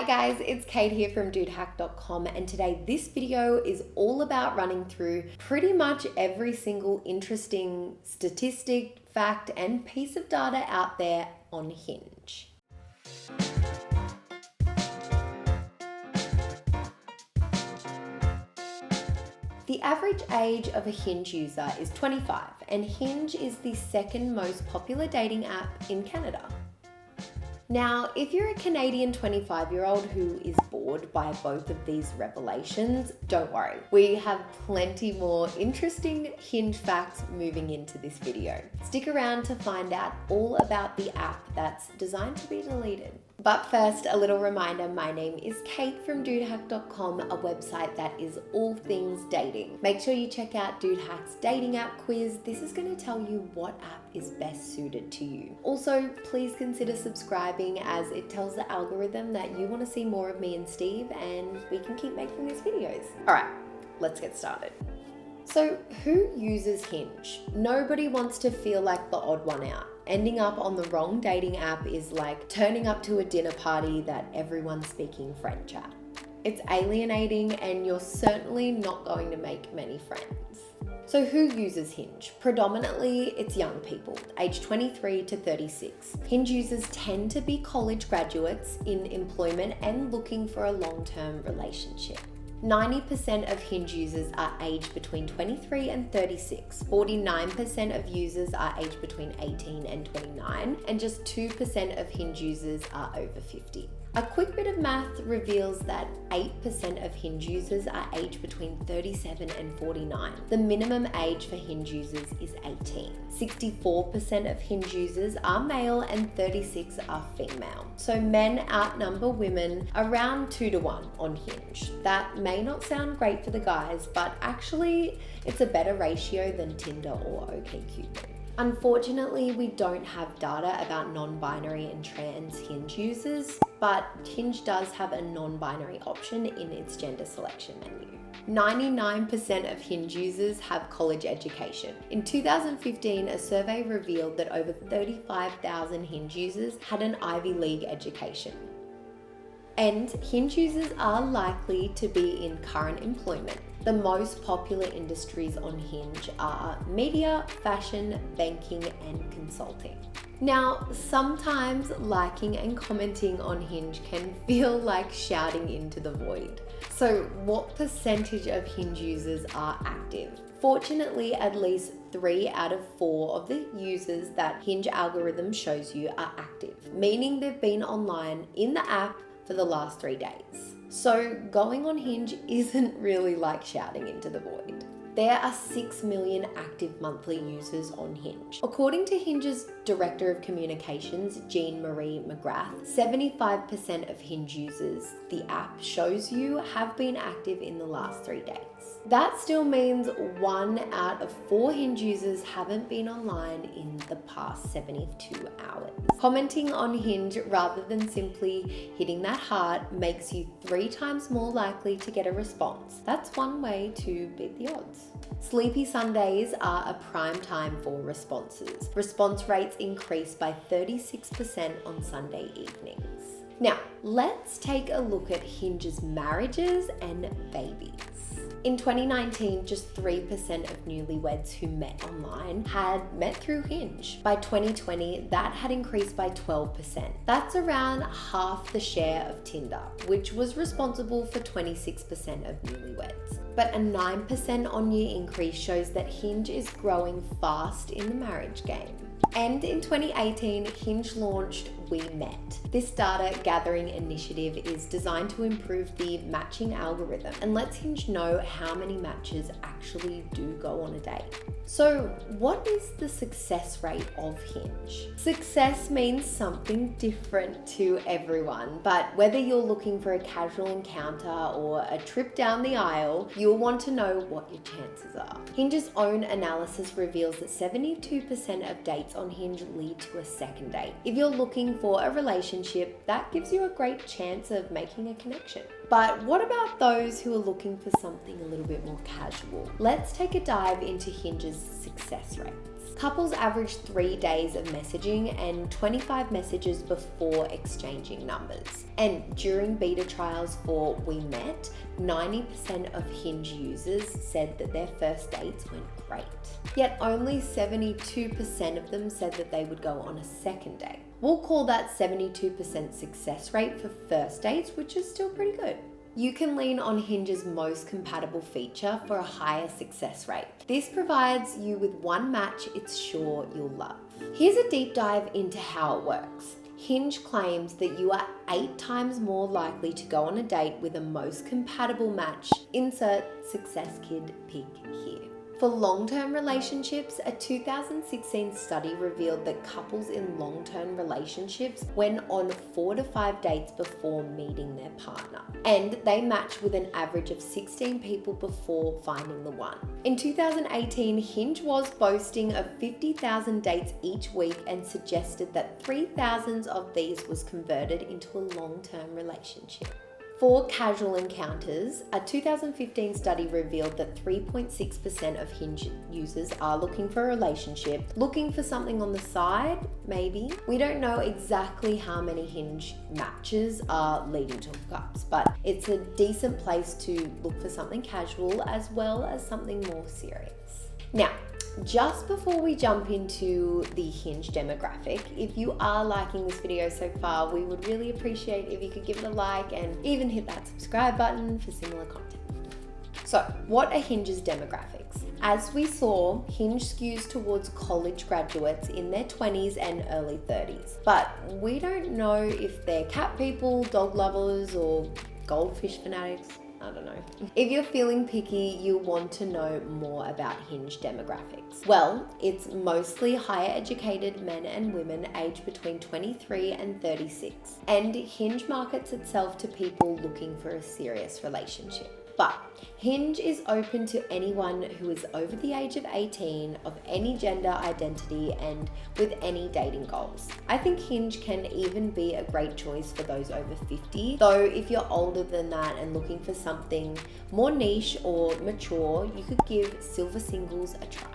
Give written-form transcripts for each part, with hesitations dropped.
guys, it's Kate here from dudehack.com, and today this video is all about running through pretty much every single interesting statistic, fact, and piece of data out there on Hinge. The average age of a Hinge user is 25, and Hinge is the second most popular dating app in Canada. Now, if you're a Canadian 25-year-old who is bored by both of these revelations, don't worry. We have plenty more interesting Hinge facts moving into this video. Stick around to find out all about the app that's designed to be deleted. But first, a little reminder, my name is Kate from dudehack.com, a website that is all things dating. Make sure you check out Dude Hack's dating app quiz. This is going to tell you what app is best suited to you. Also, please consider subscribing as it tells the algorithm that you want to see more of me and Steve, and we can keep making these videos. All right, let's get started. So who uses Hinge? Nobody wants to feel like the odd one out. Ending up on the wrong dating app is like turning up to a dinner party that everyone's speaking French at. It's alienating, and you're certainly not going to make many friends. So who uses Hinge? Predominantly, it's young people, aged 23 to 36. Hinge users tend to be college graduates in employment and looking for a long-term relationship. 90% of Hinge users are aged between 23 and 36, 49% of users are aged between 18 and 29, and just 2% of Hinge users are over 50. A quick bit of math reveals that 8% of Hinge users are aged between 37 and 49. The minimum age for Hinge users is 18. 64% of Hinge users are male and 36 are female. So men outnumber women around 2 to 1 on Hinge. That may not sound great for the guys, but actually it's a better ratio than Tinder or OkCupid. Unfortunately, we don't have data about non-binary and trans Hinge users, but Hinge does have a non-binary option in its gender selection menu. 99% of Hinge users have college education. In 2015, a survey revealed that over 35,000 Hinge users had an Ivy League education. And Hinge users are likely to be in current employment. The most popular industries on Hinge are media, fashion, banking, and consulting. Now, sometimes liking and commenting on Hinge can feel like shouting into the void. So what percentage of Hinge users are active? Fortunately, at least 3 out of 4 of the users that Hinge algorithm shows you are active, meaning they've been online in the app for the last 3 days. So going on Hinge isn't really like shouting into the void. There are 6 million active monthly users on Hinge. According to Hinge's Director of Communications, Jean-Marie McGrath, 75% of Hinge users the app shows you have been active in the last 3 days. That still means 1 out of 4 Hinge users haven't been online in the past 72 hours. Commenting on Hinge rather than simply hitting that heart makes you 3 times more likely to get a response. That's one way to beat the odds. Sleepy Sundays are a prime time for responses. Response rates increase by 36% on Sunday evenings. Now, let's take a look at Hinge's marriages and babies. In 2019, just 3% of newlyweds who met online had met through Hinge. By 2020, that had increased by 12%. That's around half the share of Tinder, which was responsible for 26% of newlyweds. But a 9% on-year increase shows that Hinge is growing fast in the marriage game. And in 2018, Hinge launched We Met. This data gathering initiative is designed to improve the matching algorithm and lets Hinge know how many matches actually do go on a date. So what is the success rate of Hinge? Success means something different to everyone, but whether you're looking for a casual encounter or a trip down the aisle, you'll want to know what your chances are. Hinge's own analysis reveals that 72% of dates on Hinge lead to a second date. If you're looking looking for a relationship, that gives you a great chance of making a connection. But what about those who are looking for something a little bit more casual? Let's take a dive into Hinge's success rates. Couples average 3 days of messaging and 25 messages before exchanging numbers. And during beta trials for We Met, 90% of Hinge users said that their first dates went great. Yet only 72% of them said that they would go on a second date. We'll call that 72% success rate for first dates, which is still pretty good. You can lean on Hinge's most compatible feature for a higher success rate. This provides you with one match it's sure you'll love. Here's a deep dive into how it works. Hinge claims that you are 8 times more likely to go on a date with a most compatible match. Insert success kid pic here. For long-term relationships, a 2016 study revealed that couples in long-term relationships went on 4 to 5 dates before meeting their partner. And they matched with an average of 16 people before finding the one. In 2018, Hinge was boasting of 50,000 dates each week and suggested that 3,000 of these was converted into a long-term relationship. For casual encounters, a 2015 study revealed that 3.6% of Hinge users are looking for a relationship, looking for something on the side, maybe. We don't know exactly how many Hinge matches are leading to hookups, but it's a decent place to look for something casual as well as something more serious. Now, just before we jump into the Hinge demographic, if you are liking this video so far, we would really appreciate if you could give it a like and even hit that subscribe button for similar content. So, what are Hinge's demographics? As we saw, Hinge skews towards college graduates in their 20s and early 30s. But we don't know if they're cat people, dog lovers, or goldfish fanatics. I don't know. If you're feeling picky, you'll want to know more about Hinge demographics. Well, it's mostly higher educated men and women aged between 23 and 36. And Hinge markets itself to people looking for a serious relationship. But Hinge is open to anyone who is over the age of 18, of any gender identity, and with any dating goals. I think Hinge can even be a great choice for those over 50, though if you're older than that and looking for something more niche or mature, you could give Silver Singles a try.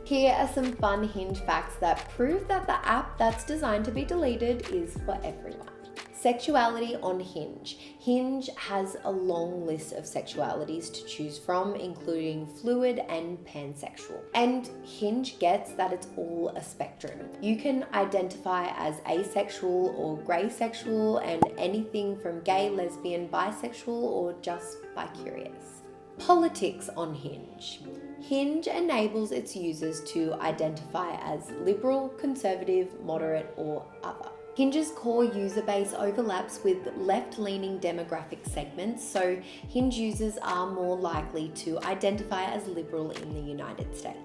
Here are some fun Hinge facts that prove that the app that's designed to be deleted is for everyone. Sexuality on Hinge. Hinge has a long list of sexualities to choose from, including fluid and pansexual. And Hinge gets that it's all a spectrum. You can identify as asexual or grey sexual, and anything from gay, lesbian, bisexual, or just bi-curious. Politics on Hinge. Hinge enables its users to identify as liberal, conservative, moderate, or other. Hinge's core user base overlaps with left-leaning demographic segments, so Hinge users are more likely to identify as liberal in the United States.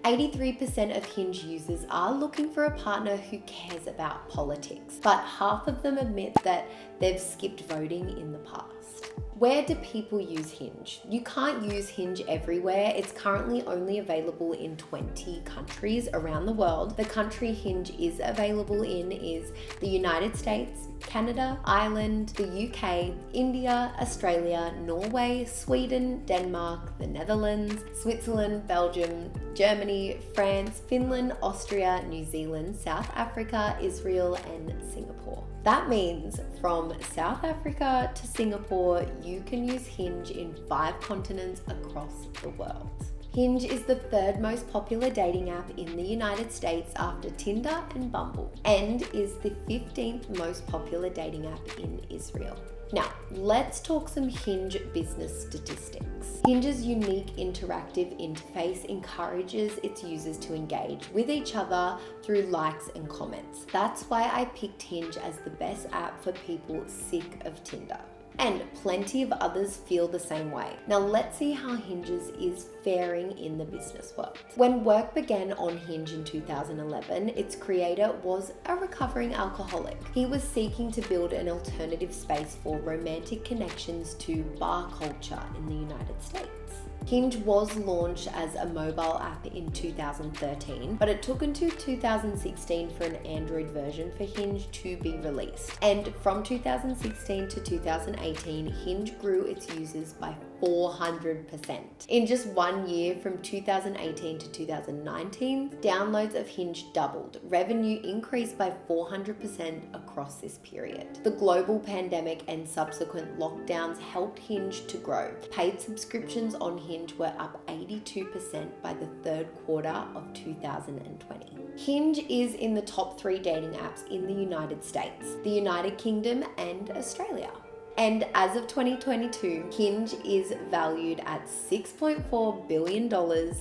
83% of Hinge users are looking for a partner who cares about politics, but half of them admit that they've skipped voting in the past. Where do people use Hinge? You can't use Hinge everywhere. It's currently only available in 20 countries around the world. The country Hinge is available in is the United States, Canada, Ireland, the UK, India, Australia, Norway, Sweden, Denmark, the Netherlands, Switzerland, Belgium, Germany, France, Finland, Austria, New Zealand, South Africa, Israel, and Singapore. That means from South Africa to Singapore, you can use Hinge in 5 continents across the world. Hinge is the 3rd most popular dating app in the United States after Tinder and Bumble, and is the 15th most popular dating app in Israel. Now, let's talk some Hinge business statistics. Hinge's unique interactive interface encourages its users to engage with each other through likes and comments. That's why I picked Hinge as the best app for people sick of Tinder. And plenty of others feel the same way. Now let's see how Hinge's is faring in the business world. When work began on Hinge in 2011, its creator was a recovering alcoholic. He was seeking to build an alternative space for romantic connections to bar culture in the United States. Hinge was launched as a mobile app in 2013, but it took until 2016 for an Android version for Hinge to be released. And from 2016 to 2018, Hinge grew its users by 400%. In just 1 year, from 2018 to 2019, downloads of Hinge doubled. Revenue increased by 400% across this period. The global pandemic and subsequent lockdowns helped Hinge to grow. Paid subscriptions on Hinge were up 82% by the third quarter of 2020. Hinge is in the top 3 dating apps in the United States, the United Kingdom, and Australia. And as of 2022, Hinge is valued at $6.4 billion.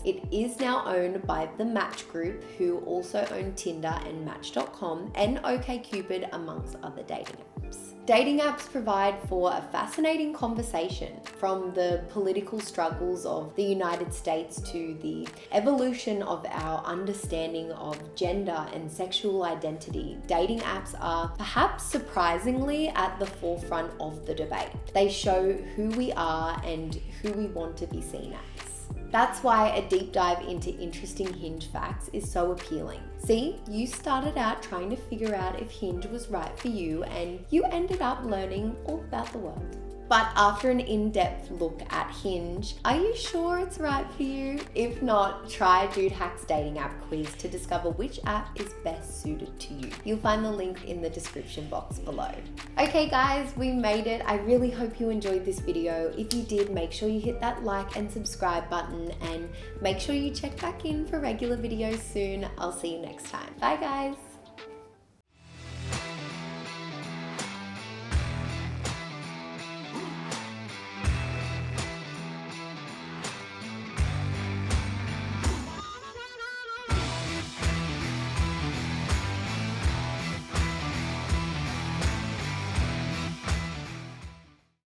It is now owned by the Match Group, who also own Tinder and Match.com and OkCupid, amongst other dating apps. Dating apps provide for a fascinating conversation, from the political struggles of the United States to the evolution of our understanding of gender and sexual identity. Dating apps are perhaps surprisingly at the forefront of the debate. They show who we are and who we want to be seen as. That's why a deep dive into interesting Hinge facts is so appealing. See, you started out trying to figure out if Hinge was right for you, and you ended up learning all about the world. But after an in-depth look at Hinge, are you sure it's right for you? If not, try Dude Hack's dating app quiz to discover which app is best suited to you. You'll find the link in the description box below. Okay guys, we made it. I really hope you enjoyed this video. If you did, make sure you hit that like and subscribe button, and make sure you check back in for regular videos soon. I'll see you next time. Bye guys.